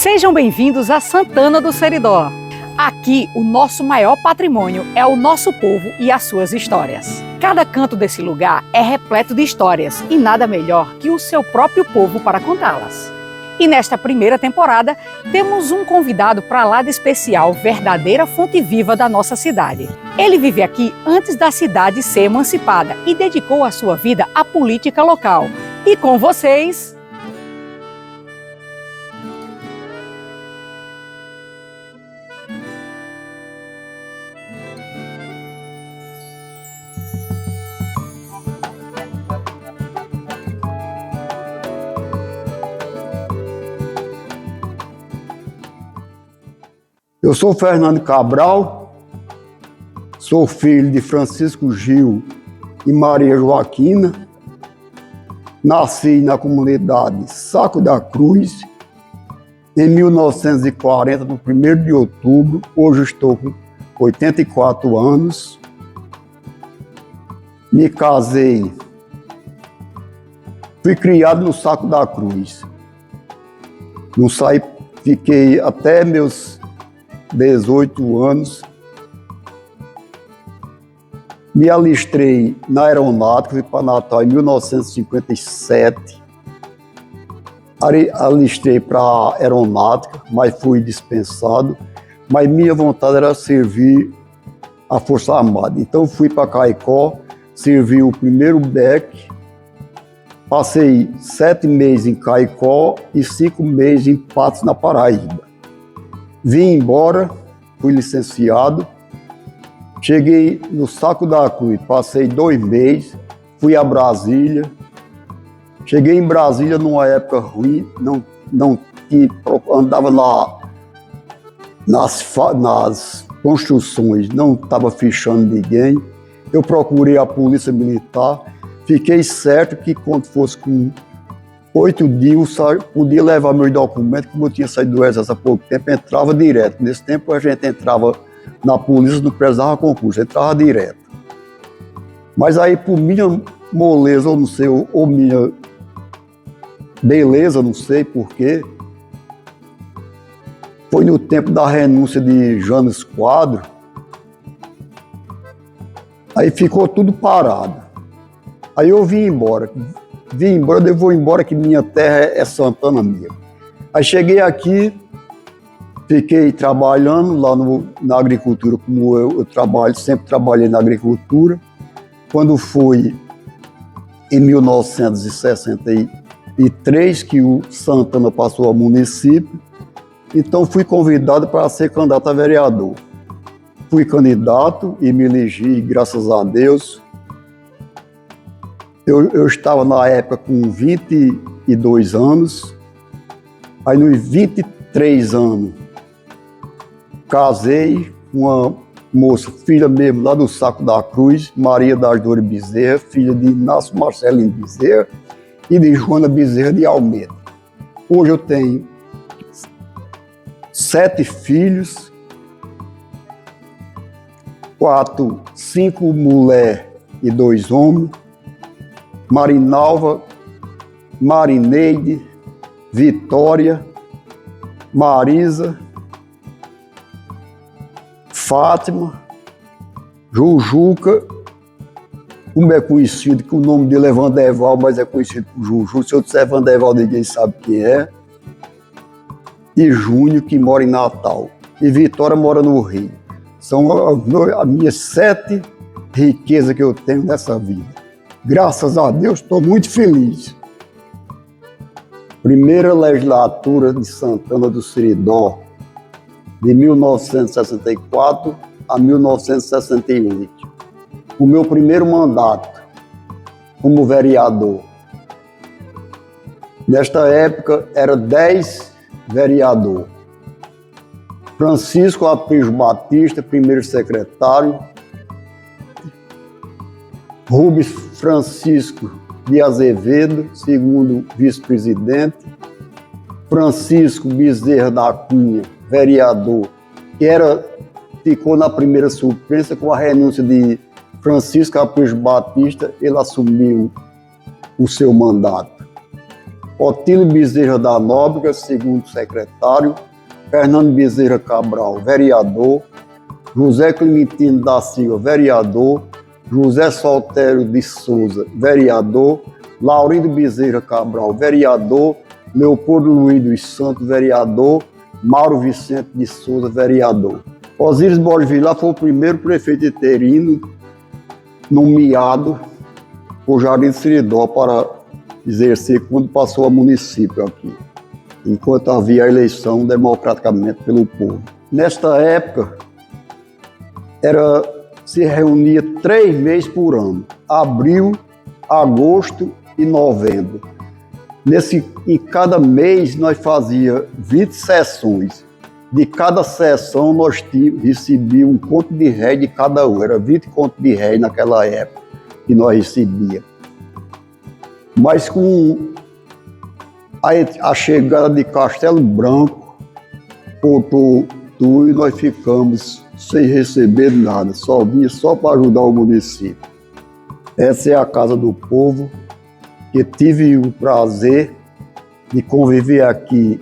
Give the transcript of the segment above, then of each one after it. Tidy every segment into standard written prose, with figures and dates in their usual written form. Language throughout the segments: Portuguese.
Sejam bem-vindos a Santana do Seridó. Aqui, o nosso maior patrimônio é o nosso povo e as suas histórias. Cada canto desse lugar é repleto de histórias e nada melhor que o seu próprio povo para contá-las. E nesta primeira temporada, temos um convidado para lá de especial, verdadeira fonte viva da nossa cidade. Ele vive aqui antes da cidade ser emancipada e dedicou a sua vida à política local. E com vocês... Eu sou Fernando Cabral, sou filho de Francisco Gil e Maria Joaquina. Nasci na comunidade Saco da Cruz em 1940, no 1º de outubro. Hoje estou com 84 anos. Me casei, fui criado no Saco da Cruz. Não saí, fiquei até meus 18 anos, me alistei na aeronáutica, fui para Natal em 1957, alistei para a aeronáutica, mas fui dispensado, mas minha vontade era servir a Força Armada. Então fui para Caicó, servi o primeiro BEC, passei 7 meses em Caicó e 5 meses em Patos, na Paraíba. Vim embora, fui licenciado, cheguei no Saco da Cruz, passei 2 meses, fui a Brasília. Cheguei em Brasília numa época ruim, não tinha, andava nas construções, não estava fechando ninguém. Eu procurei a Polícia Militar, fiquei certo que quando fosse com 8 dias, eu podia levar meus documentos, como eu tinha saído do exército há pouco tempo, entrava direto. Nesse tempo a gente entrava na polícia, não precisava concurso, entrava direto. Mas aí, por minha moleza, ou não sei, ou minha beleza, não sei porquê, foi no tempo da renúncia de Janes Quadros, aí ficou tudo parado. Aí eu vim embora, eu vou embora que minha terra é Santana mesmo. Aí cheguei aqui, fiquei trabalhando lá na agricultura, como eu trabalho, sempre trabalhei na agricultura. Quando foi em 1963 que o Santana passou ao município, então fui convidado para ser candidato a vereador. Fui candidato e me elegi, graças a Deus. Eu estava na época com 22 anos, aí nos 23 anos casei com uma moça, filha mesmo lá do Saco da Cruz, Maria das Dores Bezerra, filha de Inácio Marcelino Bezerra e de Joana Bezerra de Almeida. Hoje eu tenho 7 filhos, 5 mulheres e 2 homens. Marinalva, Marineide, Vitória, Marisa, Fátima, Jujuca, como é conhecido, que o nome dele é Vandeval, mas é conhecido por Juju. Se eu disser Vandeval, ninguém sabe quem é. E Júnior, que mora em Natal. E Vitória mora no Rio. São as minhas 7 riquezas que eu tenho nessa vida. Graças a Deus, estou muito feliz. Primeira legislatura de Santana do Seridó, de 1964 a 1968. O meu primeiro mandato como vereador. Nesta época, era 10 vereadores. Francisco Aprígio Batista, primeiro secretário. Rubens Francisco de Azevedo, segundo vice-presidente. Francisco Bezerra da Cunha, vereador, que ficou na primeira suplência. Com a renúncia de Francisco Aprígio Batista, ele assumiu o seu mandato. Otílio Bezerra da Nóbrega, segundo secretário, Fernando Bezerra Cabral, vereador, José Clementino da Silva, vereador, José Soltério de Souza, vereador, Laurindo Bezerra Cabral, vereador, Leopoldo Luiz dos Santos, vereador, Mauro Vicente de Souza, vereador. Osíris Borges Vilar foi o primeiro prefeito interino nomeado por Jardim do Seridó para exercer quando passou a município aqui, enquanto havia a eleição democraticamente pelo povo. Nesta época, se reunia 3 meses por ano, abril, agosto e novembro. Em cada mês nós fazíamos 20 sessões. De cada sessão nós recebíamos um conto de réis de cada um. Era 20 contos de réis naquela época que nós recebíamos. Mas com a chegada de Castelo Branco, voltou tudo e nós ficamos sem receber nada. Só vinha só para ajudar o município. Essa é a Casa do Povo, que tive o prazer de conviver aqui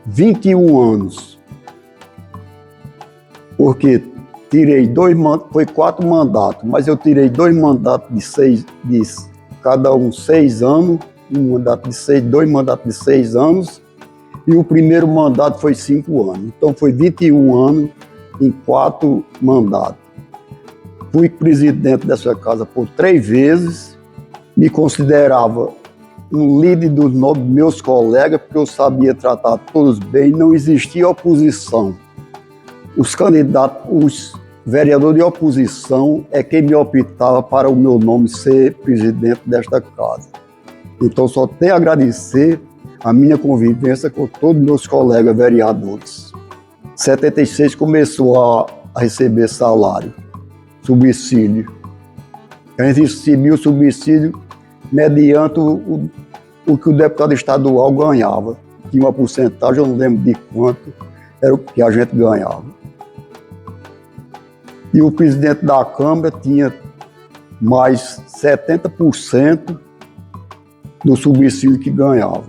21 anos, porque foi 4 mandatos, mas eu tirei 2 mandatos de cada um 6 anos, 2 mandatos de 6 anos, e o primeiro mandato foi 5 anos. Então foi 21 anos em 4 mandatos. Fui presidente dessa casa por 3 vezes, me considerava um líder dos meus colegas, porque eu sabia tratar todos bem, não existia oposição. Os vereadores de oposição é quem me optava para o meu nome ser presidente desta casa. Então só tenho a agradecer a minha convivência com todos meus colegas vereadores. Em 76 começou a receber salário, subsídio. A gente recebia o subsídio mediante o que o deputado estadual ganhava. Tinha uma porcentagem, eu não lembro de quanto era o que a gente ganhava. E o presidente da Câmara tinha mais 70% do subsídio que ganhava.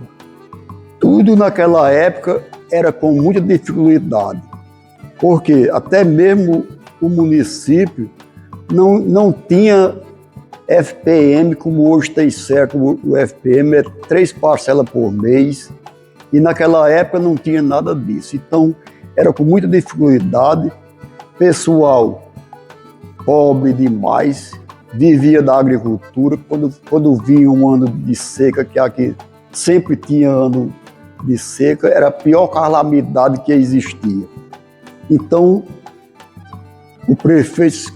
Tudo naquela época era com muita dificuldade, porque até mesmo o município não tinha FPM como hoje tem certo. O FPM é 3 parcelas por mês e naquela época não tinha nada disso. Então era com muita dificuldade, pessoal pobre demais, vivia da agricultura. Quando vinha um ano de seca, que aqui sempre tinha ano de seca, era a pior calamidade que existia. Então o prefeito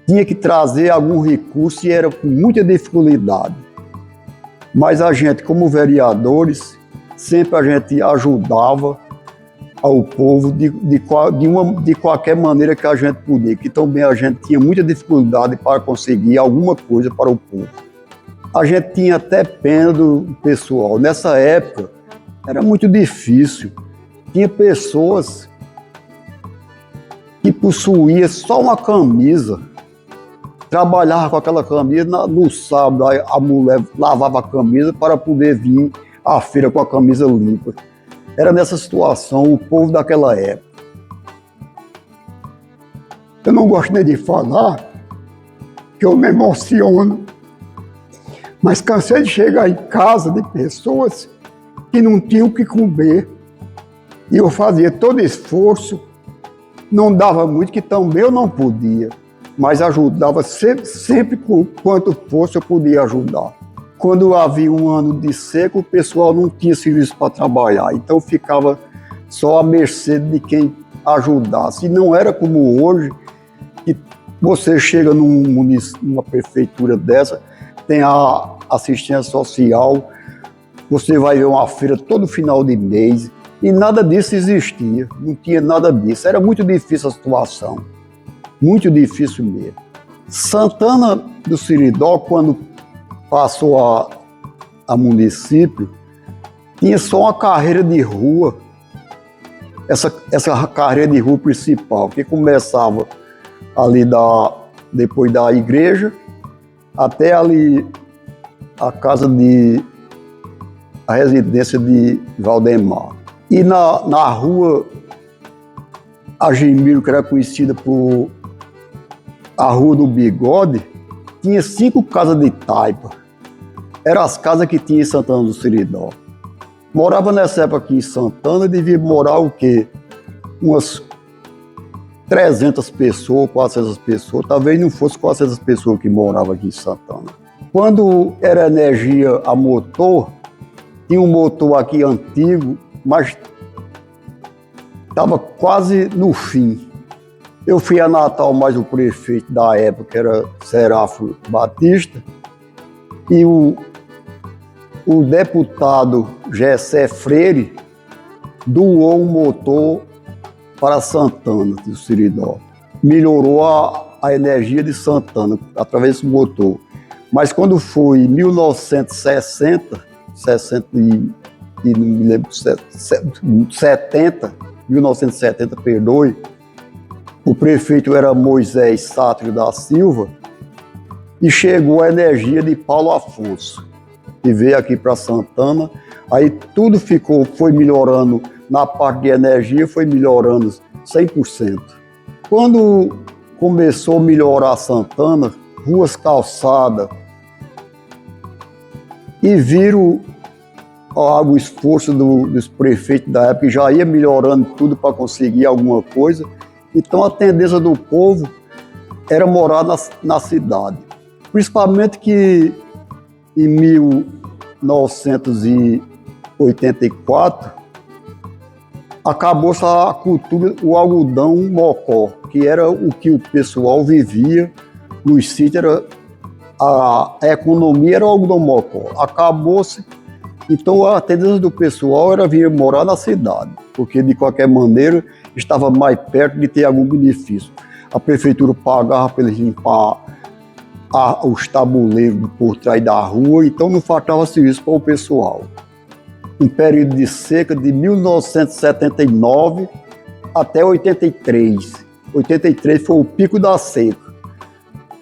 tinha que trazer algum recurso e era com muita dificuldade. Mas a gente, como vereadores, sempre a gente ajudava ao povo de qualquer maneira que a gente podia, que também a gente tinha muita dificuldade para conseguir alguma coisa para o povo. A gente tinha até pena do pessoal. Nessa época, era muito difícil. Tinha pessoas que possuíam só uma camisa, trabalhava com aquela camisa, no sábado a mulher lavava a camisa para poder vir à feira com a camisa limpa. Era nessa situação o povo daquela época. Eu não gosto nem de falar, que eu me emociono, mas cansei de chegar em casa de pessoas que não tinham o que comer. E eu fazia todo esforço, não dava muito, que também eu não podia, mas ajudava sempre quanto fosse eu podia ajudar. Quando havia um ano de seca, o pessoal não tinha serviço para trabalhar, então ficava só à mercê de quem ajudasse. E não era como hoje, que você chega numa prefeitura dessa, tem a assistência social, você vai ver uma feira todo final de mês, e nada disso existia, não tinha nada disso. Era muito difícil a situação, muito difícil mesmo. Santana do Seridó, quando passou a município, tinha só uma carreira de rua, essa carreira de rua principal, que começava ali depois da igreja, até ali a casa a residência de Valdemar. E na rua Agemiro, que era conhecida por a Rua do Bigode, tinha 5 casas de taipa. Eram as casas que tinha em Santana do Seridó. Morava nessa época aqui em Santana, devia morar o quê? Umas 300 pessoas, 400 pessoas. Talvez não fosse 400 pessoas que moravam aqui em Santana. Quando era energia a motor, tinha um motor aqui antigo, mas estava quase no fim. Eu fui a Natal, mas o prefeito da época era Seráfio Batista, e o deputado Gessé Freire doou um motor para Santana do Seridó. Melhorou a energia de Santana através desse motor. Mas quando foi em 1970, não me lembro, 1970, perdoe, o prefeito era Moisés Sátrio da Silva, e chegou a energia de Paulo Afonso, que veio aqui para Santana. Aí tudo foi melhorando na parte de energia, foi melhorando 100%. Quando começou a melhorar Santana, ruas calçadas, e viram o esforço dos prefeitos da época, que já ia melhorando tudo para conseguir alguma coisa. Então a tendência do povo era morar na cidade. Principalmente que em 1984 acabou-se a cultura, o algodão mocó, que era o que o pessoal vivia nos sítios, a economia era o algodão mocó. Acabou-se, então a tendência do pessoal era vir morar na cidade, porque de qualquer maneira estava mais perto de ter algum benefício. A prefeitura pagava para eles limpar os tabuleiros por trás da rua, então não faltava serviço para o pessoal. Um período de seca de 1979 até 83. 83 foi o pico da seca.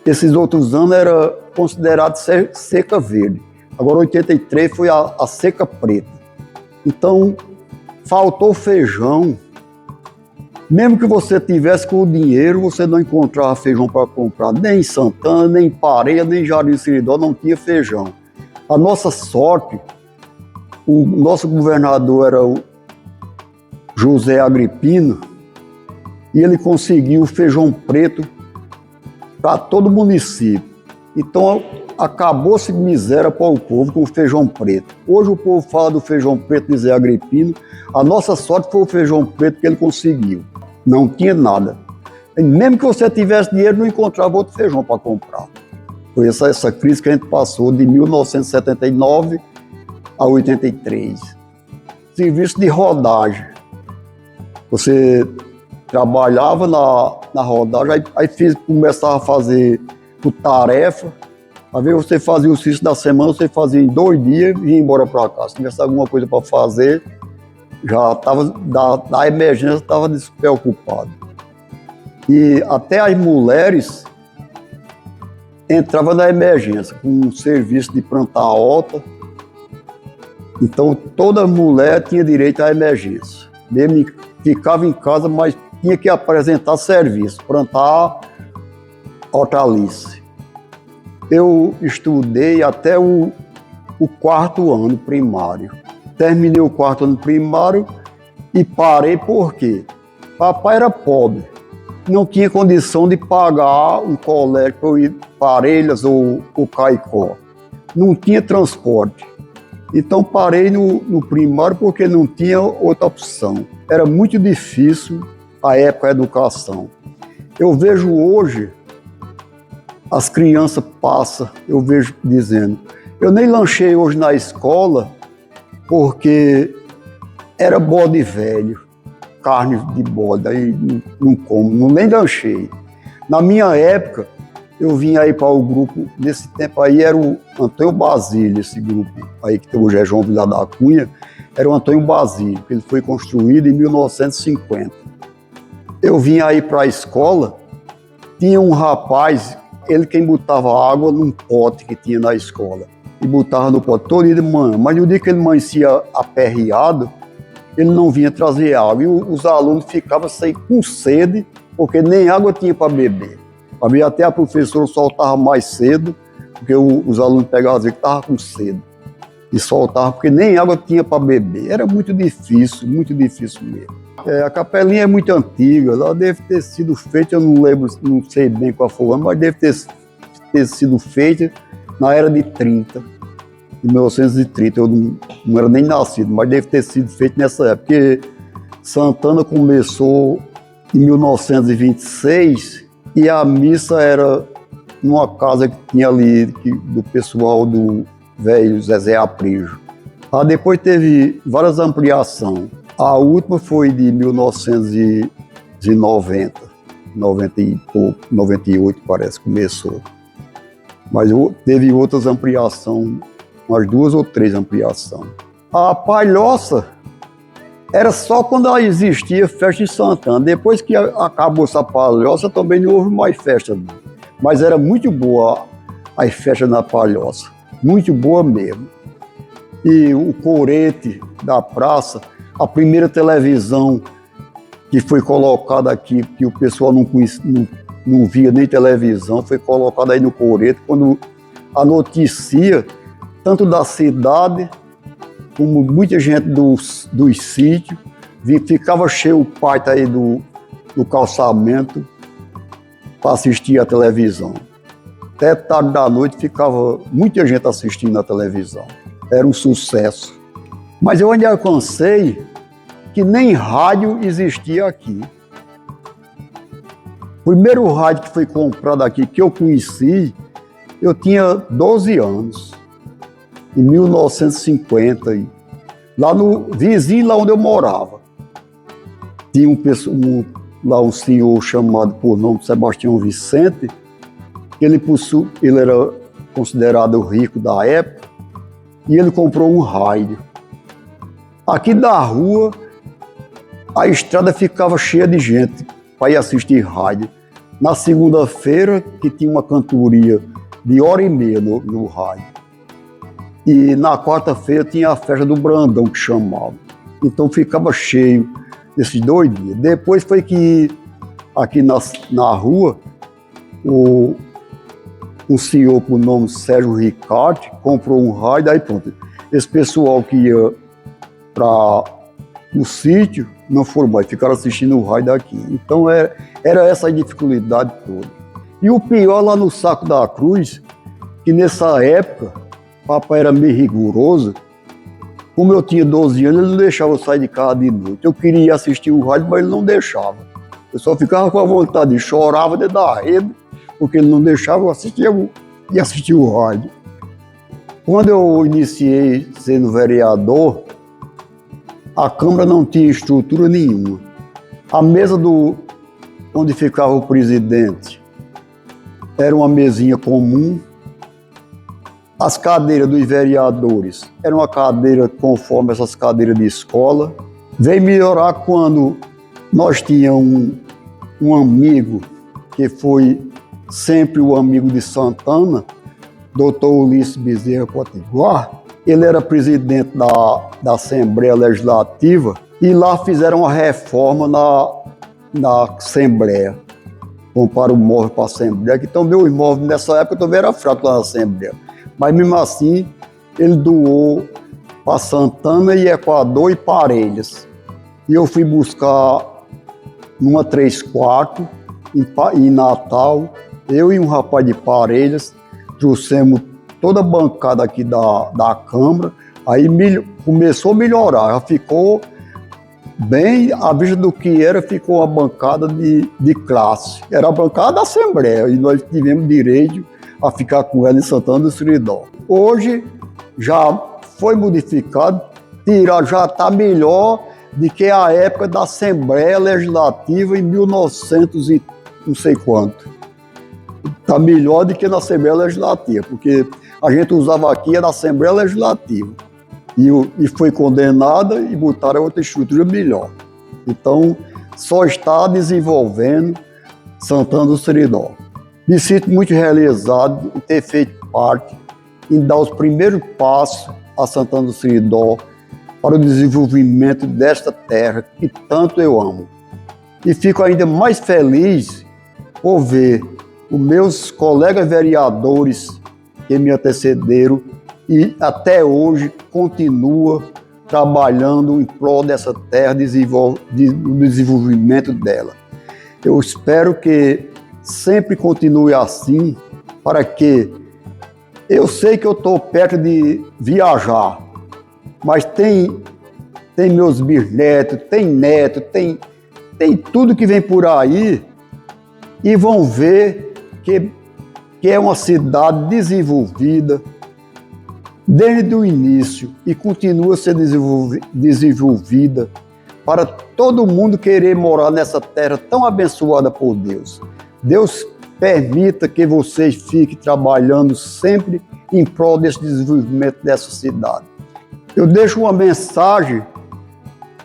Esses outros anos era considerado seca verde. Agora 83 foi a seca preta. Então faltou feijão. Mesmo que você tivesse com o dinheiro, você não encontrava feijão para comprar. Nem em Santana, nem em Pareia, nem em Jardim Seridó não tinha feijão. A nossa sorte, o nosso governador era o José Agripino, e ele conseguiu o feijão preto para todo o município. Então acabou-se miséria para o povo com o feijão preto. Hoje o povo fala do feijão preto de Zé Agripino. A nossa sorte foi o feijão preto que ele conseguiu. Não tinha nada. E mesmo que você tivesse dinheiro, não encontrava outro feijão para comprar. Foi essa crise que a gente passou de 1979 a 83. Serviço de rodagem. Você trabalhava na rodagem, aí começava a fazer por tarefa. Às vezes você fazia o serviço da semana, você fazia em 2 dias e ia embora para casa. Se tivesse alguma coisa para fazer, já estava, da emergência, estava despreocupado. E até as mulheres entravam na emergência com um serviço de plantar horta. Então toda mulher tinha direito à emergência. Mesmo ficava em casa, mas tinha que apresentar serviço, plantar hortaliça. Eu estudei até o 4º ano primário. Terminei o 4º ano primário e parei porque papai era pobre. Não tinha condição de pagar um colégio para eu ir para Parelhas ou Caicó. Não tinha transporte. Então parei no primário porque não tinha outra opção. Era muito difícil a época da educação. Eu vejo hoje, as crianças passam, eu vejo dizendo, eu nem lanchei hoje na escola porque era bode velho, carne de bode, aí não como, nem lanchei. Na minha época, eu vim aí para o grupo, nesse tempo aí era o Antônio Basílio, esse grupo aí que tem o João Vilar da Cunha, era o Antônio Basílio, que ele foi construído em 1950. Eu vim aí para a escola, tinha um rapaz, ele quem botava água num pote que tinha na escola. e botava no pote todo dia de manhã. Mas no dia que ele amanhecia aperreado, ele não vinha trazer água. E os alunos ficavam com sede, porque nem água tinha para beber. Até a professora soltava mais cedo, porque os alunos pegavam que estavam com sede. E soltavam, porque nem água tinha para beber. Era muito difícil mesmo. A capelinha é muito antiga, ela deve ter sido feita, eu não lembro, não sei bem qual foi o ano, mas deve ter sido feita na era de 30, de 1930. Eu não era nem nascido, mas deve ter sido feita nessa época, porque Santana começou em 1926 e a missa era numa casa que tinha ali, do pessoal do velho Zezé Aprijo. Depois teve várias ampliações. A última foi de 1990, 90 e pouco, 98 parece, começou. Mas teve outras ampliações, umas 2 ou 3 ampliações. A palhoça era só quando ela existia festa em Santana. Depois que acabou essa palhoça, também não houve mais festa. Mas era muito boa as festas na palhoça, muito boa mesmo. E o corete da praça, a primeira televisão que foi colocada aqui, que o pessoal não via nem televisão, foi colocada aí no corete, quando a notícia, tanto da cidade, como muita gente dos sítios, ficava cheio o pátio aí do calçamento para assistir a televisão. Até tarde da noite ficava muita gente assistindo a televisão. Era um sucesso. Mas eu ainda alcancei que nem rádio existia aqui. O primeiro rádio que foi comprado aqui, que eu conheci, eu tinha 12 anos, em 1950, lá no vizinho, lá onde eu morava. Tinha lá um senhor chamado por nome Sebastião Vicente, ele era considerado rico da época, e ele comprou um rádio. Aqui da rua, a estrada ficava cheia de gente para ir assistir rádio. Na segunda-feira, que tinha uma cantoria de 1h30 no rádio. E na quarta-feira tinha a festa do Brandão, que chamava. Então ficava cheio esses 2 dias. Depois foi que, aqui na rua, um senhor por nome Sérgio Ricardo comprou um rádio, aí pronto. Esse pessoal que ia para o sítio não foram mais, ficaram assistindo o rádio daqui. Então era essa a dificuldade toda. E o pior lá no Saco da Cruz, que nessa época, papai era meio rigoroso. Como eu tinha 12 anos, ele não deixava eu sair de casa de noite. Eu queria assistir o rádio, mas ele não deixava. Eu só ficava com a vontade, chorava dentro da rede, porque ele não deixava eu assistir o rádio. Quando eu iniciei sendo vereador, a Câmara não tinha estrutura nenhuma. A mesa onde ficava o presidente era uma mesinha comum. As cadeiras dos vereadores eram uma cadeira conforme essas cadeiras de escola. Veio melhorar quando nós tínhamos um amigo que foi sempre o amigo de Santana, Dr. Ulisses Bezerra Potiguar. Ele era presidente da Assembleia Legislativa e lá fizeram uma reforma na Assembleia. Compraram o móvel para a Assembleia, que também os móveis nessa época também era fraco lá na Assembleia. Mas mesmo assim, ele doou para Santana e Equador e Parelhas. E eu fui buscar numa 3/4 em Natal, eu e um rapaz de Parelhas, trouxemos toda a bancada aqui da Câmara, aí começou a melhorar, já ficou bem, à vista do que era, ficou uma bancada de classe. Era a bancada da Assembleia e nós tivemos direito a ficar com ela em Santana do Seridó. Hoje já foi modificado, já está melhor do que a época da Assembleia Legislativa em 1900 e não sei quanto. Está melhor do que na Assembleia Legislativa, porque a gente usava aqui na Assembleia Legislativa. E foi condenada e botaram outra estrutura melhor. Então, só está desenvolvendo Santana do Seridó. Me sinto muito realizado em ter feito parte em dar os primeiros passos a Santana do Seridó para o desenvolvimento desta terra que tanto eu amo. E fico ainda mais feliz por ver os meus colegas vereadores que me antecederam e até hoje continua trabalhando em prol dessa terra, no desenvolvimento dela. Eu espero que sempre continue assim, para que eu sei que eu estou perto de viajar, mas tem meus bisnetos, tem neto, tem tudo que vem por aí e vão ver que é uma cidade desenvolvida desde o início e continua a ser desenvolvida para todo mundo querer morar nessa terra tão abençoada por Deus. Deus permita que vocês fiquem trabalhando sempre em prol desse desenvolvimento dessa cidade. Eu deixo uma mensagem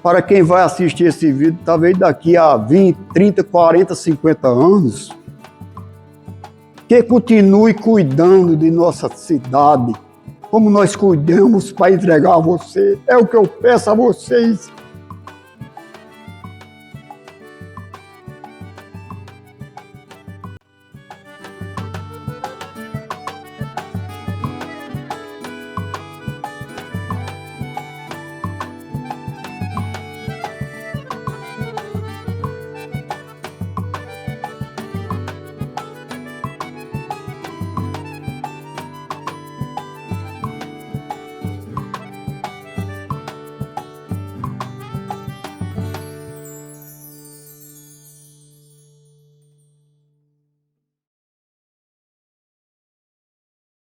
para quem vai assistir esse vídeo, talvez daqui a 20, 30, 40, 50 anos, que continue cuidando de nossa cidade, como nós cuidamos para entregar a você. É o que eu peço a vocês.